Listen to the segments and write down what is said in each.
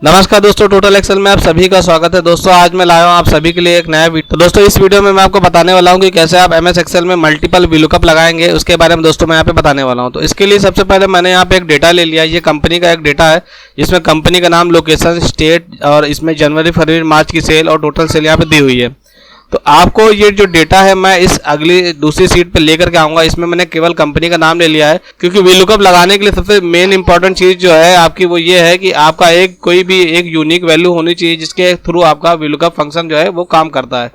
नमस्कार दोस्तों, total Excel में आप सभी का स्वागत है। दोस्तों आज मैं लाया हूं आप सभी के लिए एक नया वीडियो। तो दोस्तों इस वीडियो में मैं आपको बताने वाला हूं कि कैसे आप एमएस एक्सेल में मल्टीपल वीलुकअप लगाएंगे, उसके बारे में दोस्तों मैं यहाँ पे बताने वाला हूं। तो इसके लिए सबसे पहले मैंने यहाँ पे एक डेटा ले लिया। ये कंपनी का एक डेटा है जिसमें कंपनी का नाम, लोकेशन, स्टेट और इसमें जनवरी, फरवरी, मार्च की सेल और टोटल सेल यहाँ पे दी हुई है। तो आपको ये जो डेटा है मैं इस अगली दूसरी सीट पे लेकर के आऊंगा। इसमें मैंने केवल कंपनी का नाम ले लिया है, क्योंकि वीलुकअप लगाने के लिए सबसे मेन इंपॉर्टेंट चीज जो है आपकी वो ये है कि आपका कोई भी एक यूनिक वैल्यू होनी चाहिए जिसके थ्रू आपका वीलुकअप फंक्शन जो है वो काम करता है।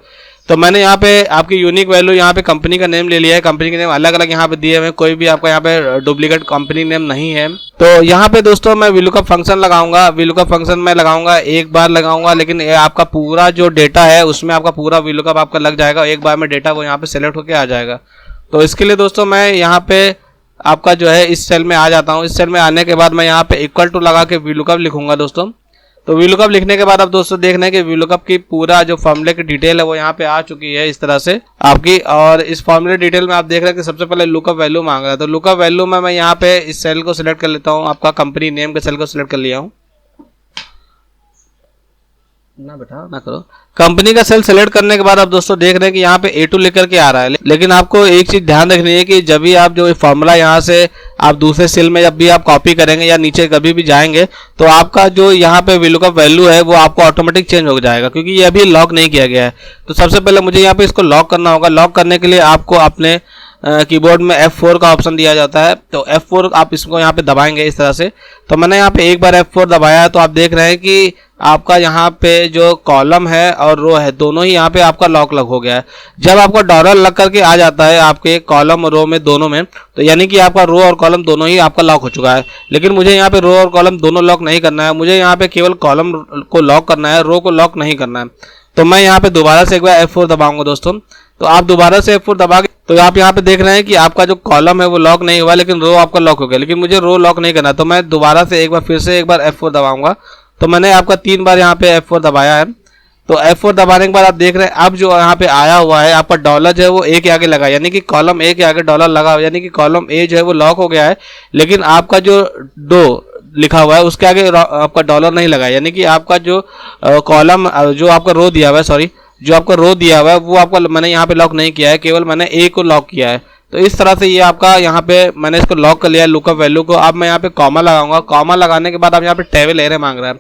तो मैंने यहाँ पे आपकी यूनिक वैल्यू यहाँ पे कंपनी का नेम ले लिया है। कंपनी के नेम अलग अलग यहाँ पे दिए हुए हैं, कोई भी आपका यहाँ पे डुप्लीकेट कंपनी नेम नहीं है। तो यहाँ पे दोस्तों मैं वीलुकअप फंक्शन लगाऊंगा। वीलुकअप फंक्शन मैं लगाऊंगा, एक बार लगाऊंगा, लेकिन आपका पूरा जो डेटा है उसमें आपका पूरा वीलुकअप आपका लग जाएगा। एक बार में डेटा वो यहाँ पे सेलेक्ट होकर आ जाएगा। तो इसके लिए दोस्तों मैं यहाँ पे आपका जो है इस सेल में आ जाता हूँ। इस सेल में आने के बाद मैं यहाँ पे इक्वल टू लगा के वीलुकअप लिखूंगा दोस्तों। तो वीलुकअप लिखने के बाद अब दोस्तों देखना है कि वीलुकअप की पूरा जो फॉर्मूले की डिटेल है वो यहाँ पे आ चुकी है इस तरह से आपकी। और इस फॉर्मूले डिटेल में आप देख रहे हैं कि सबसे पहले लुकअप वैल्यू मांग रहा है। तो लुकअप वैल्यू में मैं यहाँ पे इस सेल को सिलेक्ट कर लेता हूँ, आपका कंपनी नेम के सेल को सिलेक्ट कर लिया हूँ। ना बेटा ना करो। कंपनी का सेल सेलेक्ट करने के बाद आप दोस्तों देख रहे हैं कि यहाँ पे A2 लेकर के आ रहा है। लेकिन आपको एक चीज ध्यान रखनी है कि जब भी आप जो फॉर्मूला यहाँ से आप दूसरे सेल में जब भी आप कॉपी करेंगे या नीचे कभी भी जाएंगे तो आपका जो यहाँ पे वीलुकअप वैल्यू है वो आपको ऑटोमेटिक चेंज हो जाएगा, क्योंकि ये अभी लॉक नहीं किया गया है। तो सबसे पहले मुझे यहाँ पे इसको लॉक करना होगा। लॉक करने के लिए आपको अपने कीबोर्ड में F4 का ऑप्शन दिया जाता है। तो F4 आप इसको यहाँ पे दबाएंगे इस तरह से। तो मैंने यहाँ पे एक बार F4 दबाया है, तो आप देख रहे हैं कि आपका यहाँ पे जो कॉलम है और रो है दोनों ही यहाँ पे आपका लॉक हो गया है। जब आपका डॉलर लग करके आ जाता है आपके कॉलम और रो में दोनों में, तो यानी कि आपका रो और कॉलम दोनों ही आपका लॉक हो चुका है। लेकिन मुझे यहाँ पे रो और कॉलम दोनों लॉक नहीं करना है, मुझे यहाँ पे केवल कॉलम को लॉक करना है, रो को लॉक नहीं करना है। तो मैं यहाँ पे दोबारा से एक बार F4 दबाऊंगा दोस्तों। तो आप दोबारा से F4 दबा के तो आप यहाँ पे देख रहे हैं कि आपका जो कॉलम है वो लॉक नहीं हुआ, लेकिन रो आपका लॉक हो गया। लेकिन मुझे रो लॉक नहीं करना, तो मैं दोबारा से एक बार फिर से एक बार F4 दबाऊंगा। तो मैंने आपका 3 बार यहाँ पे F4 दबाया है। तो F4 दबाने के बाद आप देख रहे हैं अब जो यहाँ पे आया हुआ है आपका डॉलर जो है वो A के आगे लगा, यानी कि कॉलम A के आगे डॉलर लगा, यानी कि कॉलम A जो है वो लॉक हो गया है। लेकिन आपका जो डो लिखा हुआ है उसके आगे आपका डॉलर नहीं लगा, यानी कि आपका जो कॉलम जो आपका रो दिया हुआ है, सॉरी जो आपका रो दिया हुआ है वो आपका मैंने यहाँ पे लॉक नहीं किया है, केवल मैंने A को लॉक किया है। तो इस तरह से ये आपका यहाँ पे मैंने इसको लॉक कर लिया है लुकअप वैल्यू को। अब मैं यहाँ पे कॉमा लगाऊंगा। कॉमा लगाने के बाद आप यहाँ पे टेबल एरे मांग रहा है,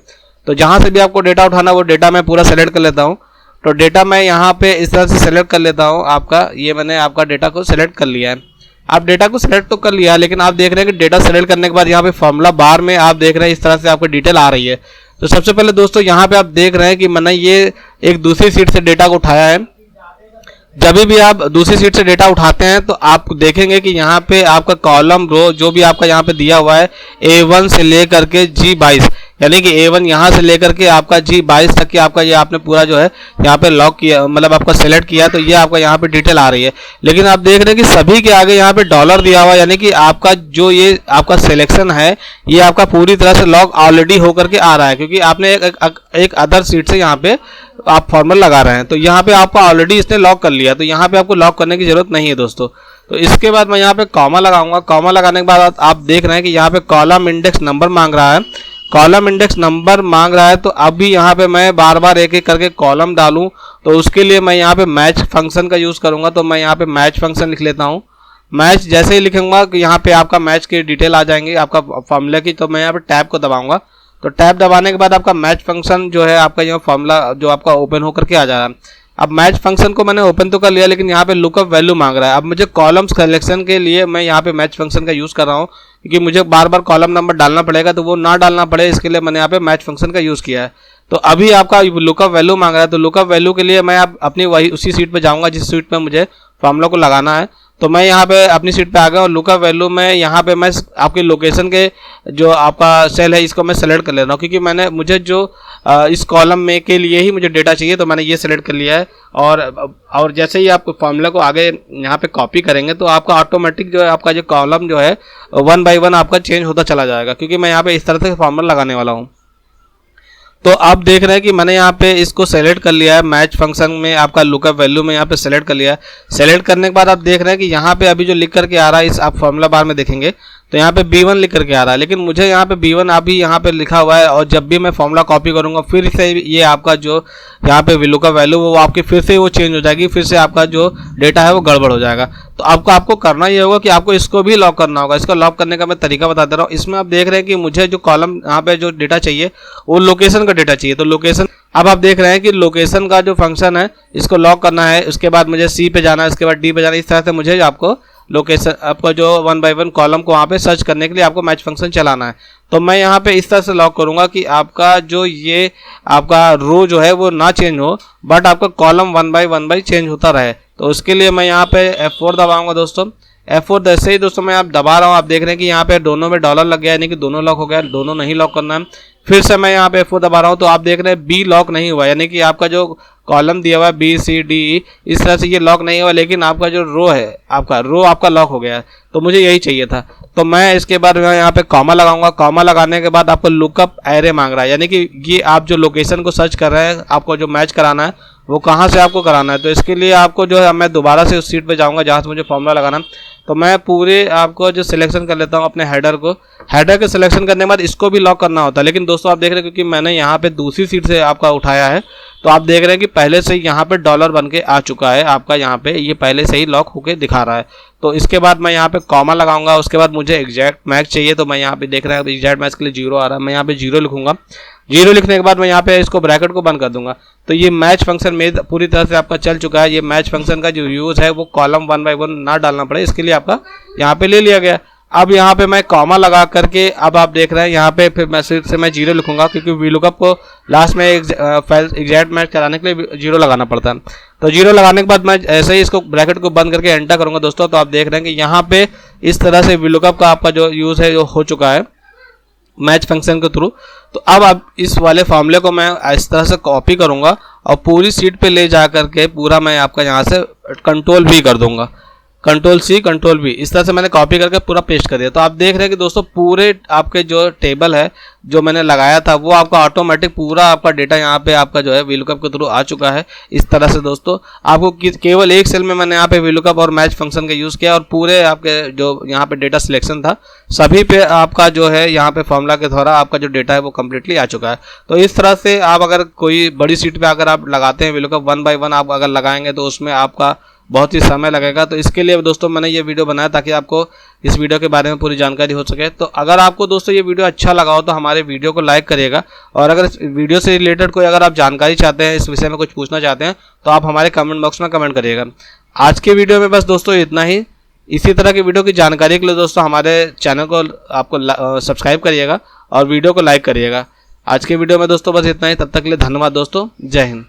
तो जहाँ से भी आपको डेटा उठाना वो डेटा मैं पूरा सेलेक्ट कर लेता हूँ। तो डेटा मैं यहाँ पे इस तरह से सेलेक्ट कर लेता हूँ आपका। ये मैंने आपका डेटा को सेलेक्ट कर लिया है। आप डेटा को सेलेक्ट तो कर लिया, लेकिन आप देख रहे हैं कि डेटा सेलेक्ट करने के बाद यहाँ पे फॉर्मूला बार में आप देख रहे हैं इस तरह से आपको डिटेल आ रही है। तो सबसे पहले दोस्तों यहाँ पे आप देख रहे हैं कि मैंने ये एक दूसरी सीट से डेटा को उठाया है। जब भी आप दूसरी सीट से डेटा उठाते हैं तो आप देखेंगे कि यहाँ पे आपका कॉलम रो जो भी आपका यहाँ पे दिया हुआ है A1 से लेकर के G22, यानी कि A1 यहाँ से लेकर के आपका G22 तक की आपका ये आपने पूरा जो है यहाँ पे लॉक किया, मतलब आपका सेलेक्ट किया। तो ये आपका यहाँ पे डिटेल आ रही है। लेकिन आप देख रहे हैं कि सभी के आगे यहाँ पे डॉलर दिया हुआ, यानी कि आपका जो ये आपका सिलेक्शन है ये आपका पूरी तरह से लॉक ऑलरेडी होकर के आ रहा है, क्योंकि आपने एक अदर सीट से यहाँ पे आप फॉर्मूला लगा रहे हैं। तो यहाँ पे आपका ऑलरेडी इसने लॉक कर लिया, तो यहाँ पे आपको लॉक करने की जरूरत नहीं है दोस्तों। तो इसके बाद मैं यहाँ पे कॉमा लगाऊंगा। कॉमा लगाने के बाद आप देख रहे हैं कि यहाँ पे कॉलम इंडेक्स नंबर मांग रहा है। कॉलम इंडेक्स नंबर मांग रहा है, तो अभी यहाँ पे मैं बार बार एक एक करके कॉलम डालूं, तो उसके लिए मैं यहाँ पे मैच फंक्शन का यूज़ करूँगा। तो मैं यहाँ पे मैच फंक्शन लिख लेता हूँ। मैच जैसे ही लिखूंगा कि यहाँ पे आपका मैच की डिटेल आ जाएंगी आपका फॉर्मूला की। तो मैं यहाँ पे टैब को दबाऊंगा। तो टैब दबाने के बाद आपका मैच फंक्शन जो है आपका यहाँ फॉर्मूला जो आपका ओपन होकर के आ जा रहा है। अब मैच फंक्शन को मैंने ओपन तो कर लिया, लेकिन यहाँ पे लुकअप वैल्यू मांग रहा है। अब मुझे कॉलम्स कलेक्शन के लिए मैं यहाँ पे मैच फंक्शन का यूज़ कर रहा हूँ, क्योंकि मुझे बार बार कॉलम नंबर डालना पड़ेगा, तो वो ना डालना पड़े इसके लिए मैंने यहाँ पे मैच फंक्शन का यूज़ किया है। तो अभी आपका लुकअप वैल्यू मांग रहा है। तो लुकअप वैल्यू के लिए मैं अपनी वही उसी सीट पर जाऊँगा जिस सीट पर मुझे फॉर्मूला को लगाना है। तो मैं यहाँ पे अपनी सीट पे आ गया और लुकअप वैल्यू में यहाँ पे मैं आपकी लोकेशन के जो आपका सेल है इसको मैं सेलेक्ट कर ले रहा हूँ, क्योंकि मुझे जो इस कॉलम में के लिए ही मुझे डेटा चाहिए, तो मैंने ये सेलेक्ट कर लिया है। और जैसे ही आप फॉर्मूला को आगे यहाँ पे कॉपी करेंगे तो आपका ऑटोमेटिक जो है आपका जो कॉलम जो है 1 बाय 1 आपका चेंज होता चला जाएगा, क्योंकि मैं यहाँ पे इस तरह से फॉर्मूला लगाने वाला हूँ। तो आप देख रहे हैं कि मैंने यहाँ पे इसको सेलेक्ट कर लिया है। मैच फंक्शन में आपका लुकअप वैल्यू में यहाँ पे सेलेक्ट कर लिया है। सेलेक्ट करने के बाद आप देख रहे हैं कि यहाँ पे अभी जो लिख करके आ रहा है इस आप फॉर्मूला बार में देखेंगे तो यहाँ पे B1 लिख करके आ रहा है, लेकिन मुझे यहाँ पे B1 अभी यहाँ पे लिखा हुआ है, और जब भी मैं फॉर्मूला कॉपी करूँगा फिर से ये आपका जो यहाँ पे वैल्यू का वैल्यू वो आपकी फिर से वो चेंज हो जाएगी, फिर से आपका जो डेटा है वो गड़बड़ हो जाएगा। तो आपको करना ये होगा कि आपको इसको भी लॉक करना होगा। इसको लॉक करने का मैं तरीका बता दे रहा हूँ। इसमें आप देख रहे हैं कि मुझे जो कॉलम यहाँ पे जो डेटा चाहिए वो लोकेशन का डेटा चाहिए। तो लोकेशन अब आप देख रहे हैं कि लोकेशन का जो फंक्शन है इसको लॉक करना है, उसके बाद मुझे C पे जाना है, उसके बाद D पे जाना है। इस तरह से मुझे आपको लोकेशन आपका जो 1 बाय 1 कॉलम को वहाँ पे सर्च करने के लिए आपको मैच फंक्शन चलाना है। तो मैं यहाँ पे इस तरह से लॉक करूँगा कि आपका जो ये आपका रो जो है वो ना चेंज हो, बट आपका कॉलम 1 बाय 1 चेंज होता रहे। तो उसके लिए मैं यहाँ पे F4 दबाऊंगा दोस्तों। F4 जैसे ही दोस्तों मैं आप दबा रहा हूँ, आप देख रहे हैं कि यहाँ पे दोनों में डॉलर लग गया, यानी कि दोनों लॉक हो गया। दोनों नहीं लॉक करना है। फिर से मैं यहाँ पे F4 दबा रहा हूँ, तो आप देख रहे हैं B लॉक नहीं हुआ, यानी कि आपका जो कॉलम दिया हुआ है B C D E इस तरह से ये लॉक नहीं हुआ, लेकिन आपका जो रो है आपका लॉक हो गया है। तो मुझे यही चाहिए था। तो मैं इसके बाद मैं यहाँ पे कॉमा लगाऊंगा। कॉमा लगाने के बाद आपको लुकअप एरे मांग रहा है, यानी कि ये आप जो लोकेशन को सर्च कर रहे हैं, आपको जो मैच कराना है वो कहाँ से आपको कराना है। तो इसके लिए आपको जो है मैं दोबारा से उस सीट पे जाऊँगा जहाँ से मुझे फॉर्मूला लगाना है। तो मैं पूरे आपको जो सिलेक्शन कर लेता हूँ अपने हेडर को। हेडर के सिलेक्शन करने के बाद इसको भी लॉक करना होता है, लेकिन दोस्तों आप देख रहे हैं क्योंकि मैंने यहाँ पे दूसरी सीट से आपका उठाया है, तो आप देख रहे हैं कि पहले से ही यहाँ पे डॉलर बन के आ चुका है आपका, यहाँ पे ये पहले से ही लॉक होके दिखा रहा है। तो इसके बाद मैं यहाँ पे कॉमा लगाऊंगा। उसके बाद मुझे एग्जैक्ट मैच चाहिए, तो मैं यहाँ पे देख रहा हूँ एग्जैक्ट मैच के लिए 0 आ रहा है, मैं यहाँ पे 0 लिखूंगा। 0 लिखने के बाद मैं यहाँ पे इसको ब्रैकेट को बंद कर दूंगा। तो ये मैच फंक्शन में पूरी तरह से आपका चल चुका है। ये मैच फंक्शन का जो यूज है वो कॉलम 1 बाय 1 ना डालना पड़े, इसके लिए आपका यहाँ पे ले लिया गया। अब यहाँ पे मैं कॉमा लगा करके अब आप देख रहे हैं यहाँ पे फिर मैं सिर्फ से मैं 0 लिखूंगा, क्योंकि VLOOKUP को लास्ट में एग्जैक्ट मैच कराने के लिए 0 लगाना पड़ता है। तो 0 लगाने के बाद मैं ऐसे ही इसको ब्रैकेट को बंद करके एंटर करूंगा दोस्तों। तो आप देख रहे हैं कि यहाँ पे इस तरह से VLOOKUP का आपका जो यूज है जो हो चुका है मैच फंक्शन के थ्रू। तो अब आप इस वाले फॉर्मूले को मैं इस तरह से कॉपी करूंगा और पूरी सीट पे ले जा करके पूरा मैं आपका यहाँ से कंट्रोल V कर दूंगा, कंट्रोल C कंट्रोल V, इस तरह से मैंने कॉपी करके पूरा पेस्ट कर दिया। तो आप देख रहे हैं कि दोस्तों पूरे आपके जो टेबल है जो मैंने लगाया था वो आपका ऑटोमेटिक पूरा आपका डेटा यहाँ पे आपका जो है VLOOKUP के थ्रू आ चुका है। इस तरह से दोस्तों आपको केवल एक सेल में मैंने यहाँ पे VLOOKUP और मैच फंक्शन का यूज़ किया, और पूरे आपके जो यहाँ पे डेटा सिलेक्शन था सभी पे आपका जो है यहाँ पे फॉर्मूला के द्वारा आपका जो डेटा है वो कम्प्लीटली आ चुका है। तो इस तरह से आप अगर कोई बड़ी सीट पर अगर आप लगाते हैं VLOOKUP 1 बाय 1 आप अगर लगाएंगे तो उसमें आपका बहुत ही समय लगेगा। तो इसके लिए दोस्तों मैंने ये वीडियो बनाया ताकि आपको इस वीडियो के बारे में पूरी जानकारी हो सके। तो अगर आपको दोस्तों ये वीडियो अच्छा लगा हो तो हमारे वीडियो को लाइक करिएगा, और अगर इस वीडियो से रिलेटेड कोई अगर आप जानकारी चाहते हैं, इस विषय में कुछ पूछना चाहते हैं, तो आप हमारे कमेंट बॉक्स में कमेंट करिएगा। आज के वीडियो में बस दोस्तों इतना ही। इसी तरह की वीडियो की जानकारी के लिए दोस्तों हमारे चैनल को आपको सब्सक्राइब करिएगा और वीडियो को लाइक करिएगा। आज के वीडियो में दोस्तों बस इतना ही। तब तक के लिए धन्यवाद दोस्तों। जय हिंद।